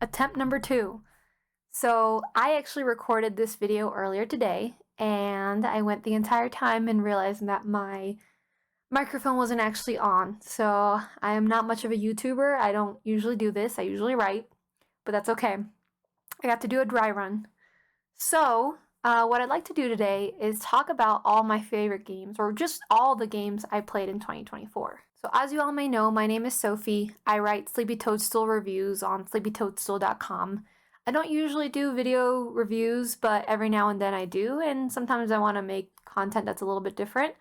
Attempt number 2. So I actually recorded this video earlier today, and I went the entire time and realized that my microphone wasn't actually on. So I am not much of a YouTuber. I don't usually do this. I usually write, but that's okay. I got to do a dry run. So what I'd like to do today is talk about all my favorite games, or just all the games I played in 2024. So as you all may know, my name is Sophie. I write Sleepy Toadstool reviews on sleepytoadstool.com. I don't usually do video reviews, but every now and then I do, and sometimes I want to make content that's a little bit different.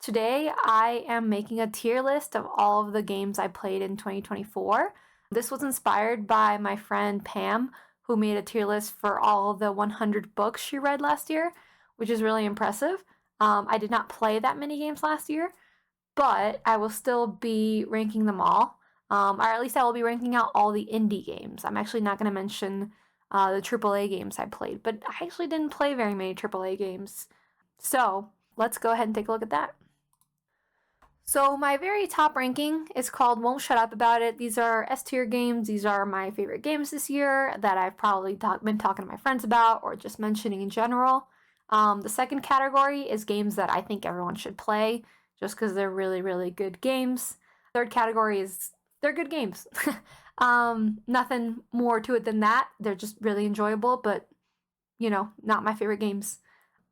Today, I am making a tier list of all of the games I played in 2024. This was inspired by my friend Pam, who made a tier list for all the 100 books she read last year, which is really impressive. I did not play that many games last year, but I will still be ranking them all. Or at least I will be ranking out all the indie games. I'm actually not going to mention the AAA games I played, but I actually didn't play very many AAA games. So let's go ahead and take a look at that. So my very top ranking is called Won't Shut Up About It. These are S tier games. These are my favorite games this year that I've probably been talking to my friends about or just mentioning in general. The second category is games that I think everyone should play just because they're really, really good games. Third category is they're good games. Nothing more to it than that. They're just really enjoyable, but not my favorite games.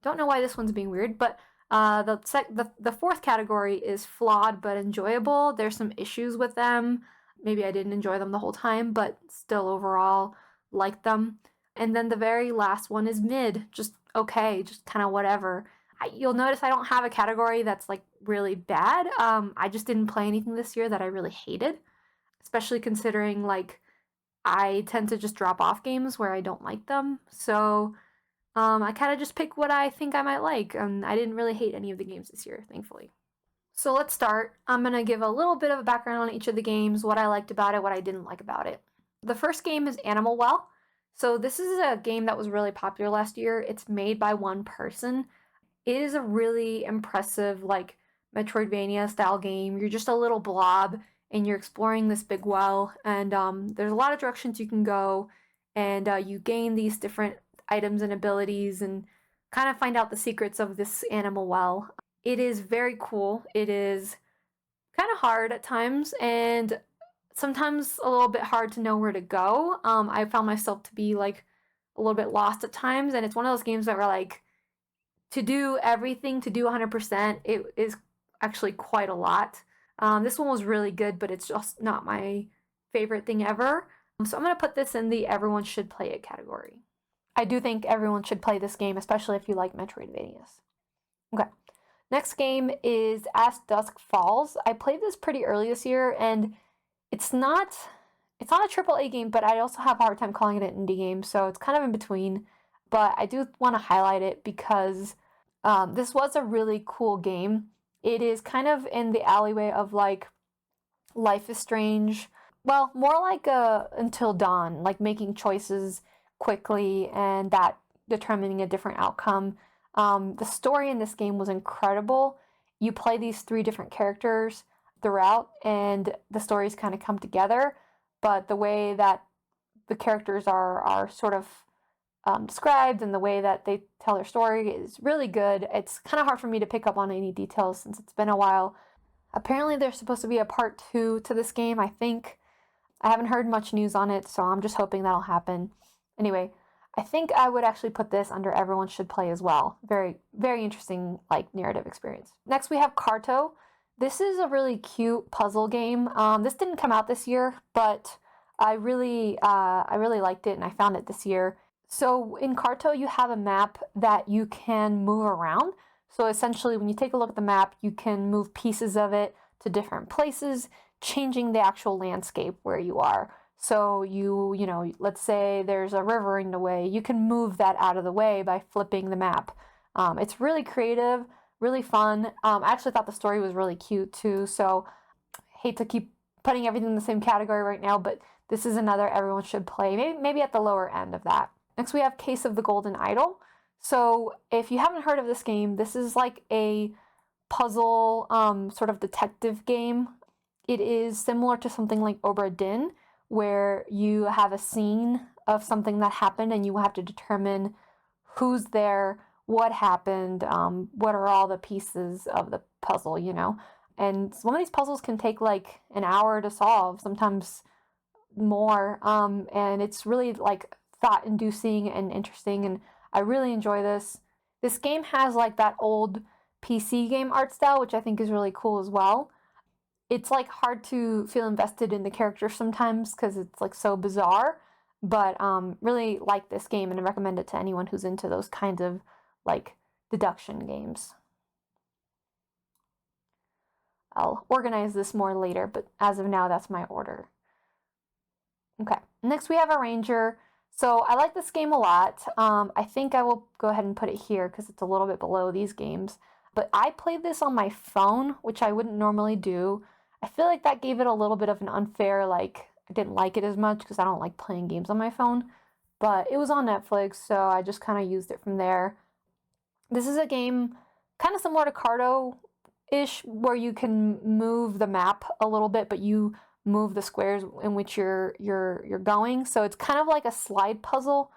Don't know why this one's being weird, but the fourth category is flawed but enjoyable. There's some issues with them. Maybe I didn't enjoy them the whole time, but still overall liked them. And then the very last one is mid, just okay, just kind of whatever. You'll notice I don't have a category that's like really bad. I just didn't play anything this year that I really hated, especially considering like I tend to just drop off games where I don't like them. So I kind of just pick what I think I might like, and I didn't really hate any of the games this year, thankfully. So let's start. I'm going to give a little bit of a background on each of the games, what I liked about it, what I didn't like about it. The first game is Animal Well. So this is a game that was really popular last year. It's made by one person. It is a really impressive, like, Metroidvania style game. You're just a little blob, and you're exploring this big well, and there's a lot of directions you can go, and you gain these different items and abilities and kind of find out the secrets of this animal well. It is very cool. It is kind of hard at times and sometimes a little bit hard to know where to go. I found myself to be like a little bit lost at times, and it's one of those games that were like to do everything, to do 100%, it is actually quite a lot. This one was really good, but it's just not my favorite thing ever. So I'm going to put this in the everyone should play it category. I do think everyone should play this game, especially if you like Metroidvanias. Okay, next game is As Dusk Falls. I played this pretty early this year, and it's not a AAA game, but I also have a hard time calling it an indie game, so it's kind of in between. But I do want to highlight it because this was a really cool game. It is kind of in the alleyway of like Life is Strange. Well, more like Until Dawn, like making choices quickly and that determining a different outcome. The story in this game was incredible. You play these 3 different characters throughout, and the stories kind of come together, but the way that the characters are sort of described and the way that they tell their story is really good. It's kind of hard for me to pick up on any details since it's been a while. Apparently there's supposed to be a part 2 to this game, I think. I haven't heard much news on it, so I'm just hoping that'll happen. Anyway, I think I would actually put this under everyone should play as well. Very, very interesting, like, narrative experience. Next, we have Carto. This is a really cute puzzle game. This didn't come out this year, but I really liked it, and I found it this year. So in Carto, you have a map that you can move around. So essentially, when you take a look at the map, you can move pieces of it to different places, changing the actual landscape where you are. So let's say there's a river in the way, you can move that out of the way by flipping the map. It's really creative, really fun. I actually thought the story was really cute too, so I hate to keep putting everything in the same category right now, but this is another everyone should play, maybe at the lower end of that. Next we have Case of the Golden Idol. So if you haven't heard of this game, this is like a puzzle sort of detective game. It is similar to something like Obra Dinn, where you have a scene of something that happened and you have to determine who's there, what happened, what are all the pieces of the puzzle, you know? And some of these puzzles can take like an hour to solve, sometimes more. And it's really like thought inducing and interesting. And I really enjoy this. This game has like that old PC game art style, which I think is really cool as well. It's like hard to feel invested in the characters sometimes because it's like so bizarre. But really like this game and I recommend it to anyone who's into those kinds of like deduction games. I'll organize this more later, but as of now, that's my order. Okay, next we have a ranger. So I like this game a lot. I think I will go ahead and put it here because it's a little bit below these games. But I played this on my phone, which I wouldn't normally do. I feel like that gave it a little bit of an unfair, like, I didn't like it as much because I don't like playing games on my phone. But it was on Netflix, so I just kind of used it from there. This is a game kind of similar to Cardo-ish, where you can move the map a little bit, but you move the squares in which you're going. So it's kind of like a slide puzzle.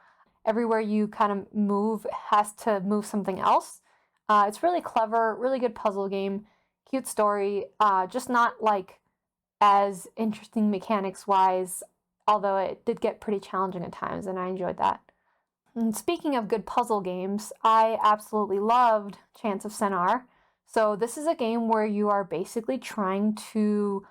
Everywhere you kind of move has to move something else. It's really clever, really good puzzle game, cute story. Just not like as interesting mechanics wise, although it did get pretty challenging at times, and I enjoyed that. And speaking of good puzzle games, I absolutely loved Chance of Sennar. So this is a game where you are basically trying to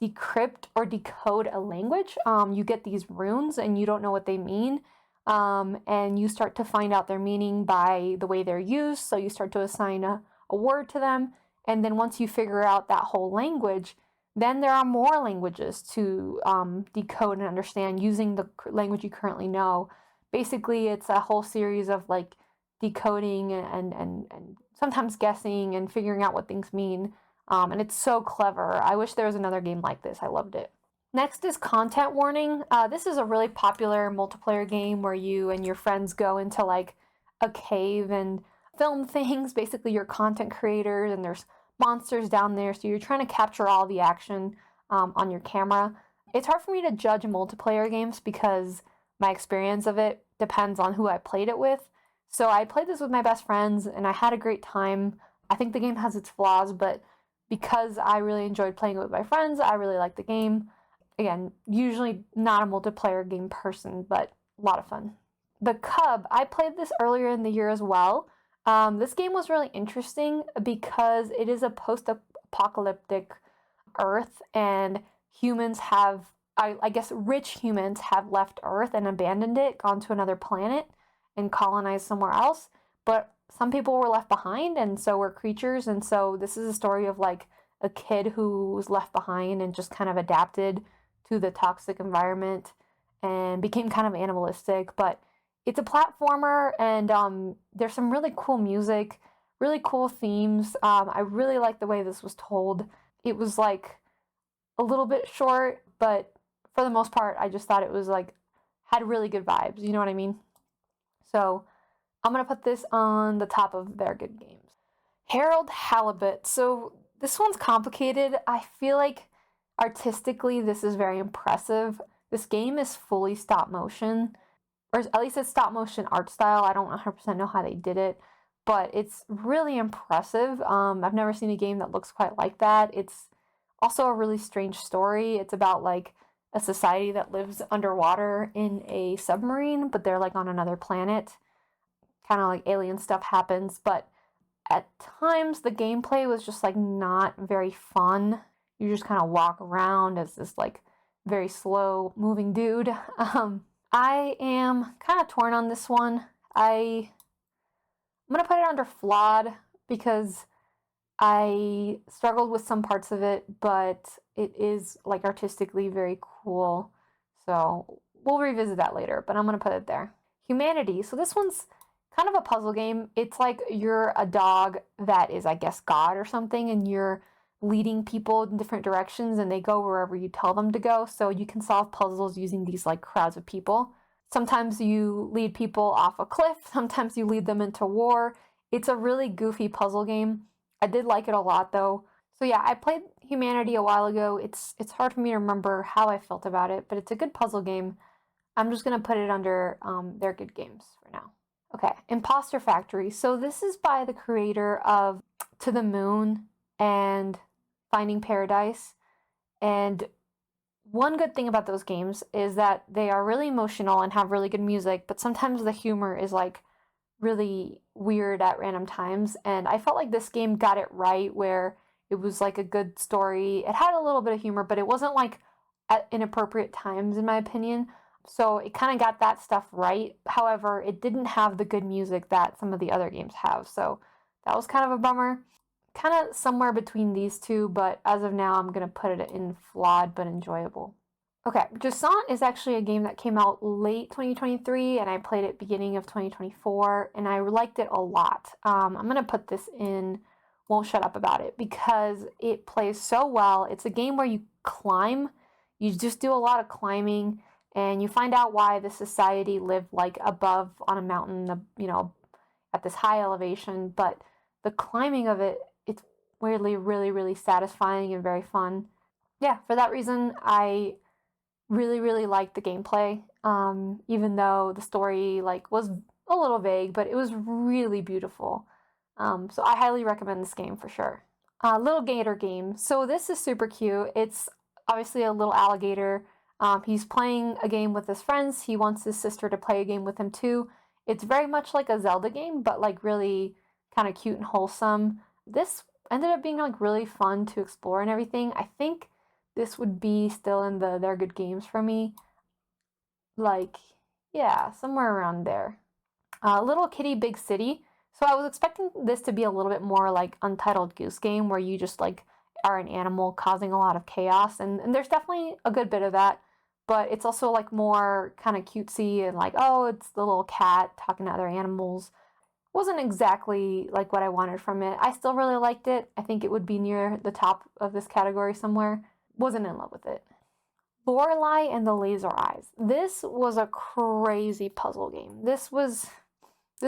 decrypt or decode a language. You get these runes and you don't know what they mean. And you start to find out their meaning by the way they're used. So you start to assign a word to them. And then once you figure out that whole language, then there are more languages to decode and understand using the language you currently know. Basically, it's a whole series of like decoding and sometimes guessing and figuring out what things mean. And it's so clever. I wish there was another game like this. I loved it. Next is Content Warning. This is a really popular multiplayer game where you and your friends go into like a cave and film things. Basically, you're content creators and there's monsters down there. So you're trying to capture all the action on your camera. It's hard for me to judge multiplayer games because my experience of it depends on who I played it with. So I played this with my best friends and I had a great time. I think the game has its flaws, but because I really enjoyed playing it with my friends, I really liked the game. Again, usually not a multiplayer game person, but a lot of fun. The Cub, I played this earlier in the year as well. This game was really interesting because it is a post-apocalyptic Earth and humans have, I guess rich humans have left Earth and abandoned it, gone to another planet and colonized somewhere else. But some people were left behind and so were creatures. And so this is a story of like a kid who was left behind and just kind of adapted to the toxic environment and became kind of animalistic. But it's a platformer and there's some really cool music, really cool themes. I really like the way this was told. It was like a little bit short, but for the most part, I just thought it was like, had really good vibes. You know what I mean? So I'm going to put this on the top of their good games. Harold Halibut. So this one's complicated. I feel like artistically this is very impressive. This game is fully stop motion, or at least it's stop motion art style. I don't 100% know how they did it, but it's really impressive. I've never seen a game that looks quite like that. It's also a really strange story. It's about like a society that lives underwater in a submarine, but they're like on another planet. Kind of like alien stuff happens, but at times the gameplay was just like not very fun. You just kind of walk around as this like very slow moving dude. I am kind of torn on this one. I'm gonna put it under flawed because I struggled with some parts of it, but it is like artistically very cool. So we'll revisit that later, but I'm gonna put it there. Humanity. So this one's kind of a puzzle game. It's like you're a dog that is, I guess, God or something, and you're leading people in different directions and they go wherever you tell them to go. So you can solve puzzles using these like crowds of people. Sometimes you lead people off a cliff, sometimes you lead them into war. It's a really goofy puzzle game. I did like it a lot though. So yeah, I played Humanity a while ago. It's hard for me to remember how I felt about it, but it's a good puzzle game. I'm just gonna put it under their good games for now. Okay, Imposter Factory. So this is by the creator of To the Moon and Finding Paradise. And one good thing about those games is that they are really emotional and have really good music, but sometimes the humor is like really weird at random times. And I felt like this game got it right where it was like a good story. It had a little bit of humor, but it wasn't like at inappropriate times, in my opinion. So it kind of got that stuff right. However, it didn't have the good music that some of the other games have. So that was kind of a bummer. Kind of somewhere between these two, but as of now, I'm going to put it in flawed but enjoyable. Okay, Jusant is actually a game that came out late 2023, and I played it beginning of 2024, and I liked it a lot. I'm going to put this in Won't Shut Up About It because it plays so well. It's a game where you climb. You just do a lot of climbing, and you find out why the society lived like above on a mountain, at this high elevation, but the climbing of it, it's weirdly really, really satisfying and very fun. Yeah, for that reason, I really, really liked the gameplay. Even though the story like was a little vague, but it was really beautiful. So I highly recommend this game for sure. Little Gator game. So this is super cute. It's obviously a little alligator. He's playing a game with his friends. He wants his sister to play a game with him too. It's very much like a Zelda game, but like really kind of cute and wholesome. This ended up being like really fun to explore and everything. I think this would be still in their good games for me. Like, yeah, somewhere around there. Little Kitty Big City. So I was expecting this to be a little bit more like Untitled Goose Game, where you just like are an animal causing a lot of chaos, and there's definitely a good bit of that, but it's also like more kind of cutesy and like, oh, it's the little cat talking to other animals. Wasn't exactly like what I wanted from it. I still really liked it. I think it would be near the top of this category somewhere. Wasn't in love with it. Lorelei and the Laser Eyes. This was a crazy puzzle game. This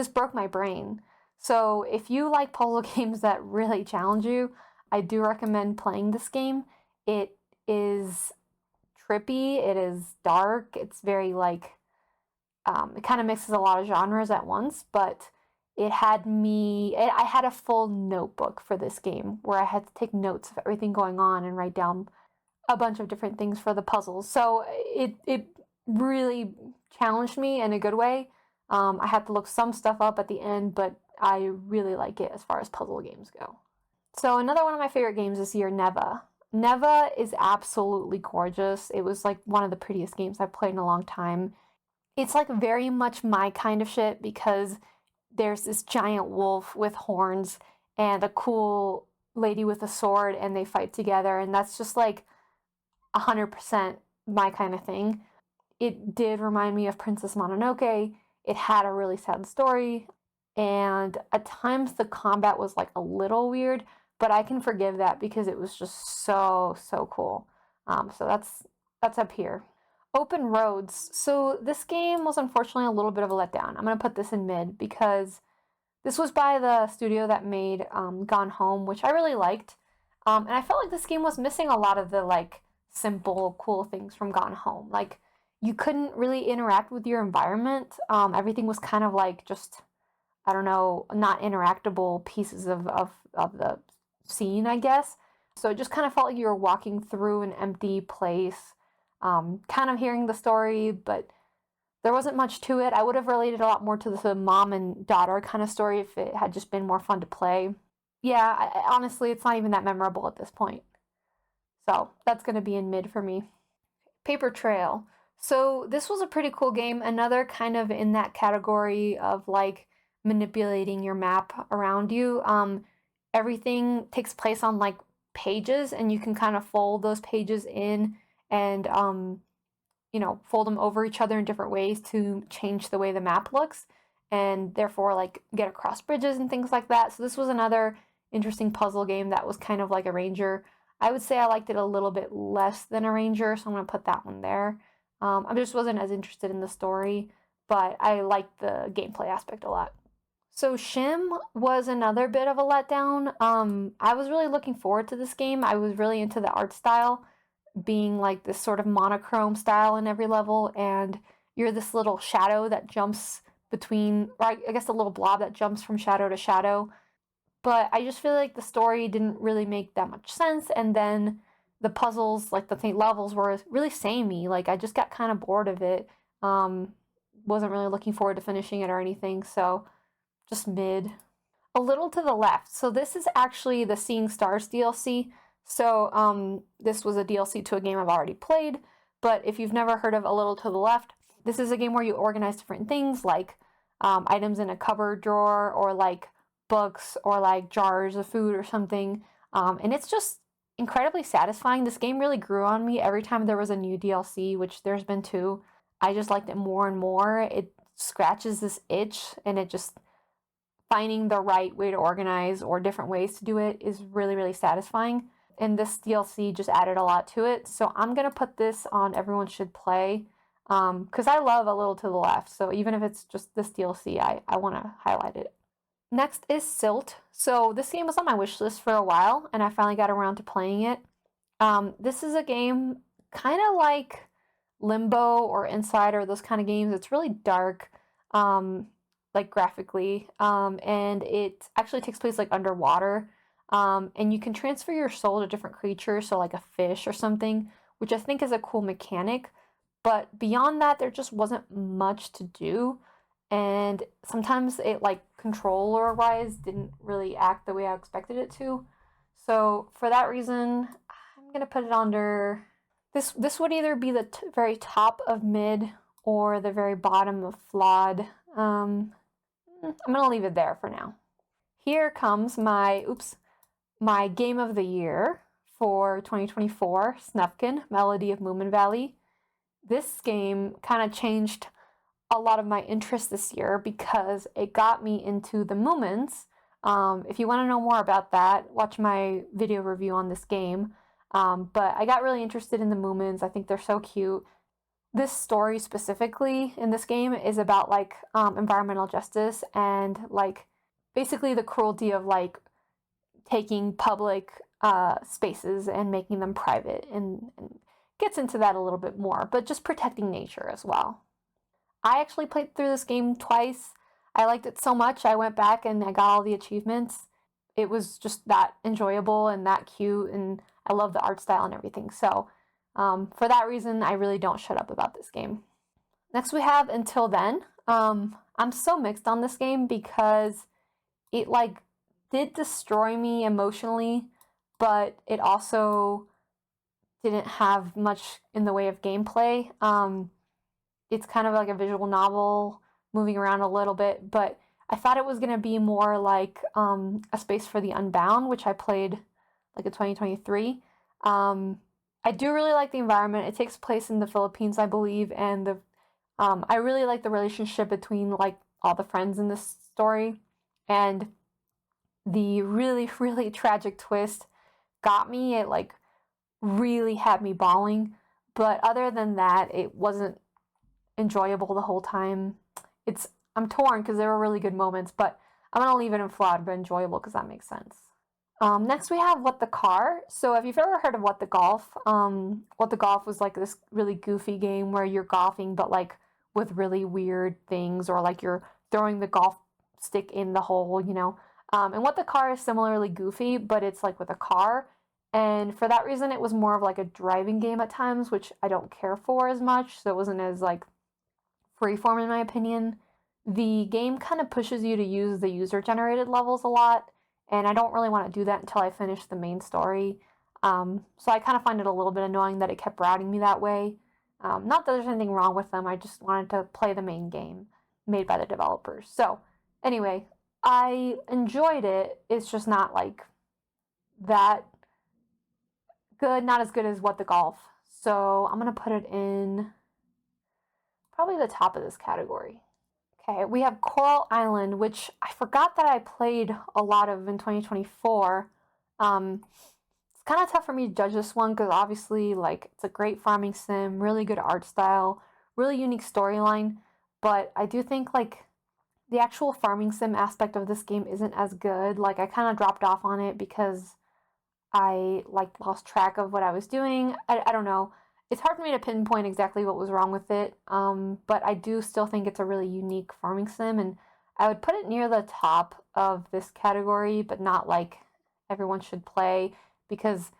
broke my brain. So if you like puzzle games that really challenge you, I do recommend playing this game. It is trippy, it is dark, it's very like, it kind of mixes a lot of genres at once, but I had a full notebook for this game where I had to take notes of everything going on and write down a bunch of different things for the puzzles. So it really challenged me in a good way. I had to look some stuff up at the end, but I really like it as far as puzzle games go. So another one of my favorite games this year, Neva. Neva is absolutely gorgeous. It was like one of the prettiest games I've played in a long time. It's like very much my kind of shit because there's this giant wolf with horns and a cool lady with a sword and they fight together, and that's just like 100% my kind of thing. It did remind me of Princess Mononoke. It had a really sad story, and at times the combat was like a little weird, but I can forgive that because it was just so cool. So that's up here. Open Roads. So this game was unfortunately a little bit of a letdown. I'm gonna put this in mid because this was by the studio that made Gone Home, which I really liked. And I felt like this game was missing a lot of the like simple, cool things from Gone Home. Like you couldn't really interact with your environment. Everything was kind of like just, I don't know, not interactable pieces of the scene, I guess. So it just kind of felt like you were walking through an empty place, kind of hearing the story, but there wasn't much to it. I would have related a lot more to the mom and daughter kind of story if it had just been more fun to play. Yeah, honestly, it's not even that memorable at this point. So that's going to be in mid for me. Paper Trail. So this was a pretty cool game. Another kind of in that category of like manipulating your map around you. Everything takes place on like pages, and you can kind of fold those pages in and fold them over each other in different ways to change the way the map looks, and therefore like get across bridges and things like that. So this was another interesting puzzle game that was kind of like a Ranger. I would say I liked it a little bit less than a Ranger, so I'm going to put that one there. I just wasn't as interested in the story, but I liked the gameplay aspect a lot. So Shim was another bit of a letdown. I was really looking forward to this game. I was really into the art style, being like this sort of monochrome style in every level, and you're this little shadow that jumps between, or I guess a little blob that jumps from shadow to shadow. But I just feel like the story didn't really make that much sense, and then the puzzles, like the levels, were really samey. Like I just got kind of bored of it. Um, wasn't really looking forward to finishing it or anything, so just mid. A little to the left. So this is actually the Seeing Stars DLC. So this was a DLC to a game I've already played. But if you've never heard of A Little to the Left, this is a game where you organize different things like items in a cupboard drawer, or like books, or like jars of food or something. And it's just incredibly satisfying. This game really grew on me every time there was a new DLC, which there's been two. I just liked it more and more. It scratches this itch, and it just, finding the right way to organize or different ways to do it is really, really satisfying. And this DLC just added a lot to it. So I'm going to put this on Everyone Should Play, because I love A Little to the Left. So even if it's just this DLC, I want to highlight it. Next is Silt. So this game was on my wish list for a while, and I finally got around to playing it. This is a game kind of like Limbo or Inside, or those kind of games. It's really dark, um, like graphically, and it actually takes place like underwater. And you can transfer your soul to different creatures, so like a fish or something, which I think is a cool mechanic. But beyond that, there just wasn't much to do, and sometimes it, like, controller wise, didn't really act the way I expected it to. So for that reason, I'm gonna put it under this would either be the very top of mid or the very bottom of flawed. I'm gonna leave it there for now. Here comes my game of the year for 2024, Snufkin, Melody of Moomin Valley. This game kind of changed a lot of my interest this year because it got me into the Moomins. If you want to know more about that, watch my video review on this game. But I got really interested in the Moomins. I think they're so cute. This story specifically in this game is about like environmental justice, and like basically the cruelty of like taking public spaces and making them private, and gets into that a little bit more, but just protecting nature as well. I actually played through this game twice. I liked it so much, I went back and I got all the achievements. It was just that enjoyable and that cute, and I love the art style and everything. So, for that reason, I really don't shut up about this game. Next, we have Until Then. I'm so mixed on this game because it like did destroy me emotionally, but it also didn't have much in the way of gameplay. It's kind of like a visual novel, moving around a little bit, but I thought it was going to be more like A Space for the Unbound, which I played like in 2023. I do really like the environment. It takes place in the Philippines, I believe, and I really like the relationship between like all the friends in this story, and the really, really tragic twist got me. It like really had me bawling, but other than that, it wasn't enjoyable the whole time. It's I'm torn because there were really good moments, but I'm gonna leave it in flawed but enjoyable because that makes sense. Next we have What the Car. So if you've ever heard of What the Golf, What the Golf was like this really goofy game where you're golfing but like with really weird things, or like you're throwing the golf stick in the hole. And What the Car is similarly goofy, but it's like with a car. And for that reason, it was more of like a driving game at times, which I don't care for as much. So it wasn't as like freeform in my opinion. The game kind of pushes you to use the user generated levels a lot, and I don't really want to do that until I finish the main story. So I kind of find it a little bit annoying that it kept routing me that way. Not that there's anything wrong with them, I just wanted to play the main game made by the developers. So, anyway, I enjoyed it. It's just not like that good, not as good as What the Golf. So I'm gonna put it in probably the top of this category. Okay, we have Coral Island, which I forgot that I played a lot of in 2024. It's kind of tough for me to judge this one because obviously, like, it's a great farming sim, really good art style, really unique storyline. But I do think, like, The actual farming sim aspect of this game isn't as good. Like, I kind of dropped off on it because I like lost track of what I was doing. I don't know. It's hard for me to pinpoint exactly what was wrong with it, but I do still think it's a really unique farming sim, and I would put it near the top of this category, but not like everyone should play, because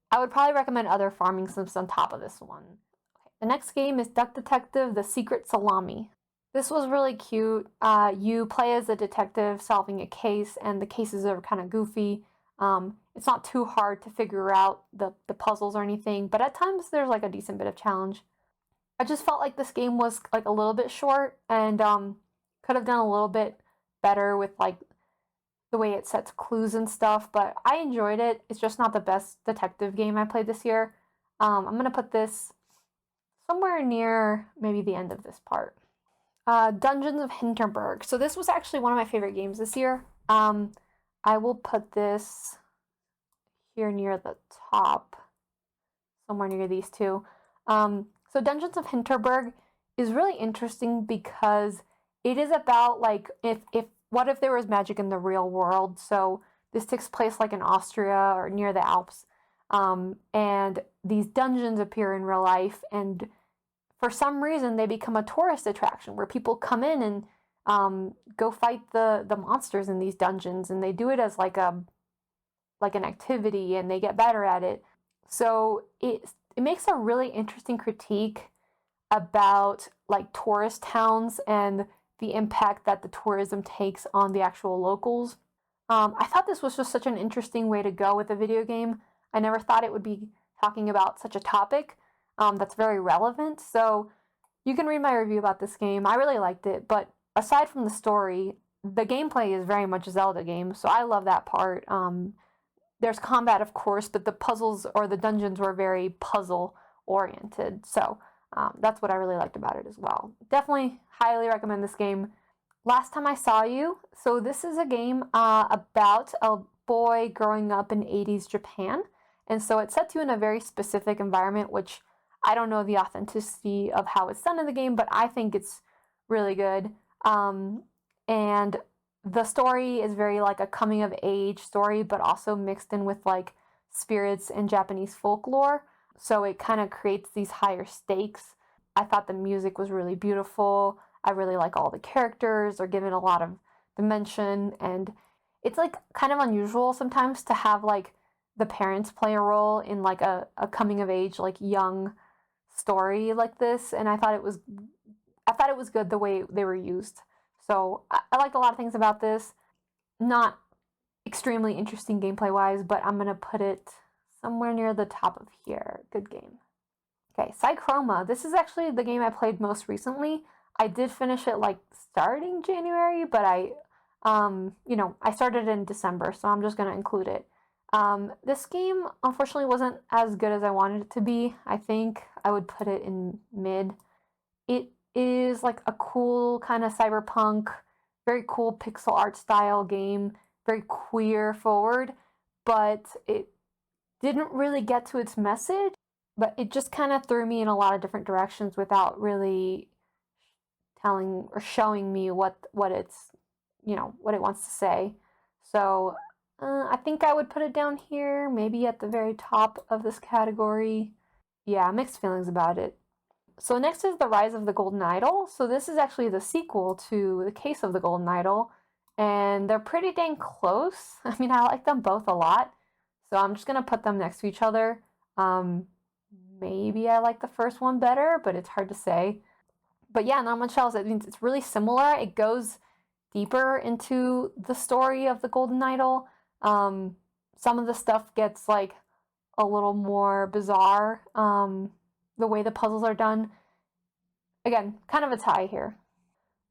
I would probably recommend other farming sims on top of this one. Okay. The next game is Duck Detective: The Secret Salami. This was really cute. You play as a detective solving a case, and the cases are kind of goofy. It's not too hard to figure out the puzzles or anything, but at times there's like a decent bit of challenge. I just felt like this game was like a little bit short, and could have done a little bit better with like the way it sets clues and stuff, but I enjoyed it. It's just not the best detective game I played this year. I'm gonna put this somewhere near maybe the end of this part. Dungeons of Hinterberg. So this was actually one of my favorite games this year. I will put this here near the top, somewhere near these two. So Dungeons of Hinterberg is really interesting because it is about like if what if there was magic in the real world? So this takes place like in Austria or near the Alps, and these dungeons appear in real life, and for some reason they become a tourist attraction where people come in and go fight the monsters in these dungeons, and they do it as like an activity, and they get better at it. So it makes a really interesting critique about like tourist towns and the impact that the tourism takes on the actual locals. I thought this was just such an interesting way to go with a video game. I never thought it would be talking about such a topic that's very relevant. So you can read my review about this game. I really liked it, but aside from the story, the gameplay is very much a Zelda game, so I love that part. There's combat, of course, but the puzzles or the dungeons were very puzzle oriented. So that's what I really liked about it as well. Definitely highly recommend this game. Last Time I Saw You. So this is a game about a boy growing up in 80s Japan. And so it sets you in a very specific environment, which I don't know the authenticity of how it's done in the game, but I think it's really good. And the story is very like a coming of age story, but also mixed in with like spirits and Japanese folklore. So it kind of creates these higher stakes. I thought the music was really beautiful. I really like all the characters are given a lot of dimension, and it's like kind of unusual sometimes to have like the parents play a role in like a coming of age, like young story like this. And I thought it was good the way they were used. So I liked a lot of things about this. Not extremely interesting gameplay wise, but I'm gonna put it somewhere near the top of here. Good game. Okay, Psychroma. This is actually the game I played most recently. I did finish it like starting January, but I started in December, so I'm just gonna include it. This game unfortunately wasn't as good as I wanted it to be. I think I would put it in mid. It is like a cool kind of cyberpunk, very cool pixel art style game, very queer forward, but it didn't really get to its message, but it just kind of threw me in a lot of different directions without really telling or showing me what it's, what it wants to say. So I think I would put it down here, maybe at the very top of this category. Yeah, mixed feelings about it. So next is The Rise of the Golden Idol. So this is actually the sequel to The Case of the Golden Idol, and they're pretty dang close. I mean, I like them both a lot, so I'm just gonna put them next to each other. Maybe I like the first one better, but it's hard to say. But yeah, Not Much Else. It means it's really similar. It goes deeper into the story of the Golden Idol. Some of the stuff gets like a little more bizarre. The way the puzzles are done. Again, kind of a tie here.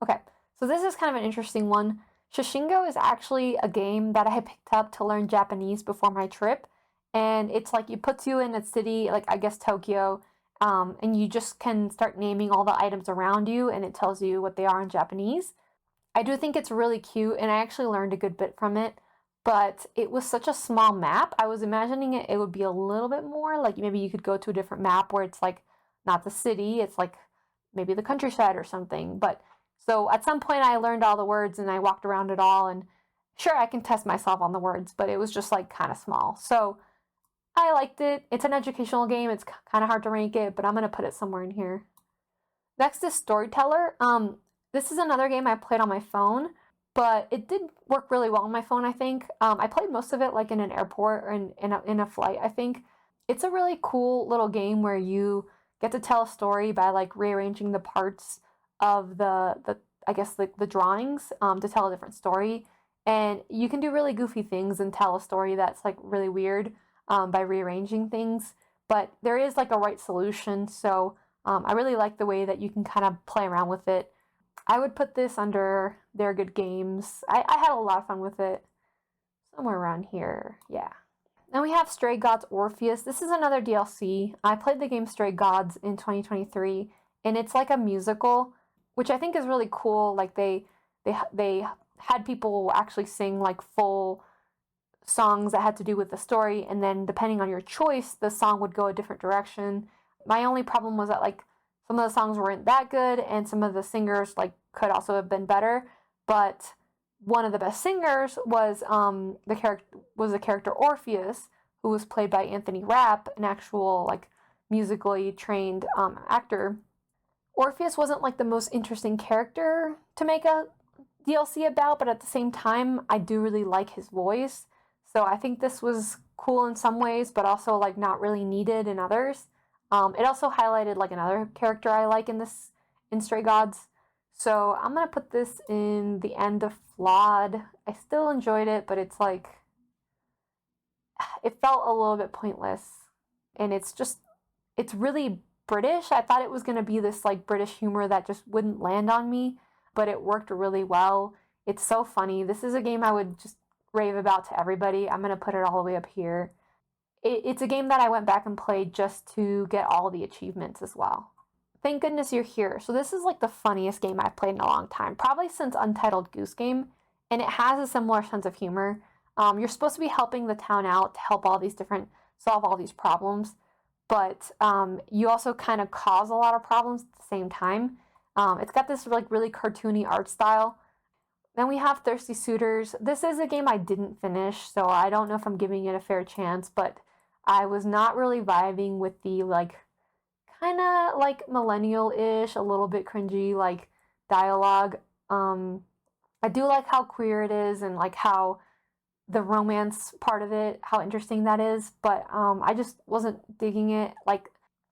Okay, so this is kind of an interesting one. Shishingo is actually a game that I picked up to learn Japanese before my trip. And it's like it puts you in a city, like I guess Tokyo, and you just can start naming all the items around you, and it tells you what they are in Japanese. I do think it's really cute, and I actually learned a good bit from it, but it was such a small map. I was imagining it would be a little bit more, like maybe you could go to a different map where it's like not the city, it's like maybe the countryside or something, but So at some point I learned all the words and I walked around it all, and sure, I can test myself on the words, but it was just like kind of small. So I liked it. It's an educational game. It's kind of hard to rank it, but I'm going to put it somewhere in here. Next is Storyteller. This is another game I played on my phone, but it did work really well on my phone, I think. I played most of it like in an airport or in a flight, I think. It's a really cool little game where you get to tell a story by like rearranging the parts of the I guess the drawings to tell a different story. And you can do really goofy things and tell a story that's like really weird by rearranging things. But there is like a right solution, so I really like the way that you can kind of play around with it. I would put this under their good games. I had a lot of fun with it. Somewhere around here, yeah. Then we have Stray Gods Orpheus. This is another DLC. I played the game Stray Gods in 2023, and it's like a musical, which I think is really cool. Like they had people actually sing like full songs that had to do with the story, and then depending on your choice, the song would go a different direction. My only problem was that like some of the songs weren't that good, and some of the singers like could also have been better. But one of the best singers was the character Orpheus, who was played by Anthony Rapp, an actual like musically trained actor. Orpheus wasn't like the most interesting character to make a DLC about, but at the same time, I do really like his voice. So I think this was cool in some ways, but also like not really needed in others. It also highlighted like another character I like in Stray Gods. So I'm gonna put this in the end of flawed. I still enjoyed it, but it's like it felt a little bit pointless, and it's really British. I thought it was gonna be this like British humor that just wouldn't land on me, but it worked really well. It's so funny. This is a game I would just rave about to everybody. I'm gonna put it all the way up here. It's a game that I went back and played just to get all the achievements as well. Thank goodness you're here. So this is like the funniest game I've played in a long time, probably since Untitled Goose Game, and it has a similar sense of humor. You're supposed to be helping the town out to help solve all these problems, but you also kind of cause a lot of problems at the same time. It's got this like really cartoony art style. Then we have Thirsty Suitors. This is a game I didn't finish, so I don't know if I'm giving it a fair chance, but I was not really vibing with the like kind of like millennial-ish, a little bit cringy like dialogue. I do like how queer it is and like how the romance part of it, how interesting that is, but I just wasn't digging it. Like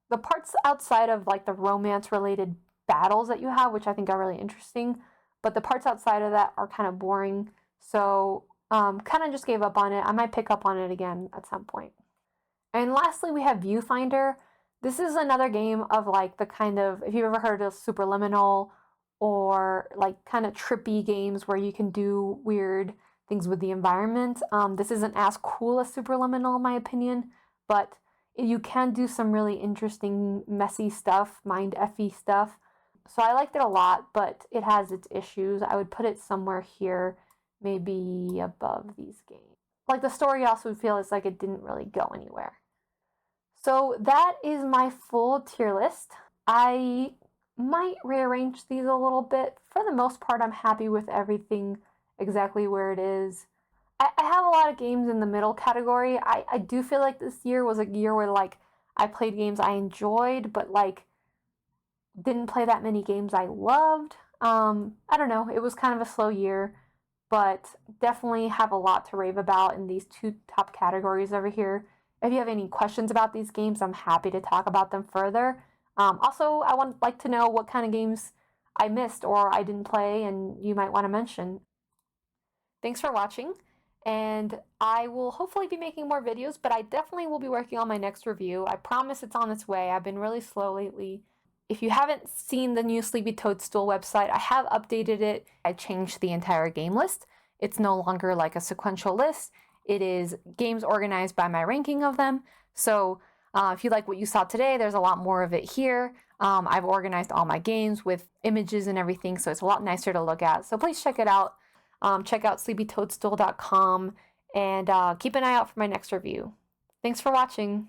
the parts outside of like the romance related battles that you have, which I think are really interesting, but the parts outside of that are kind of boring. So kind of just gave up on it. I might pick up on it again at some point. And lastly, we have Viewfinder. This is another game of like the kind of, if you've ever heard of Superliminal or like kind of trippy games where you can do weird things with the environment. This isn't as cool as Superliminal in my opinion, but you can do some really interesting, messy stuff, mind-effy stuff. So I liked it a lot, but it has its issues. I would put it somewhere here, maybe above these games. Like the story also feels like it didn't really go anywhere. So that is my full tier list. I might rearrange these a little bit. For the most part, I'm happy with everything exactly where it is. I have a lot of games in the middle category. I do feel like this year was a year where like I played games I enjoyed, but like didn't play that many games I loved. I don't know. It was kind of a slow year, but definitely have a lot to rave about in these two top categories over here. If you have any questions about these games, I'm happy to talk about them further. Also, I would like to know what kind of games I missed or I didn't play and you might want to mention. Thanks for watching, and I will hopefully be making more videos, but I definitely will be working on my next review. I promise it's on its way. I've been really slow lately. If you haven't seen the new Sleepy Toadstool website, I have updated it. I changed the entire game list. It's no longer like a sequential list. It is games organized by my ranking of them. So if you like what you saw today, there's a lot more of it here. I've organized all my games with images and everything, so it's a lot nicer to look at. So please check it out. Check out sleepytoadstool.com and keep an eye out for my next review. Thanks for watching.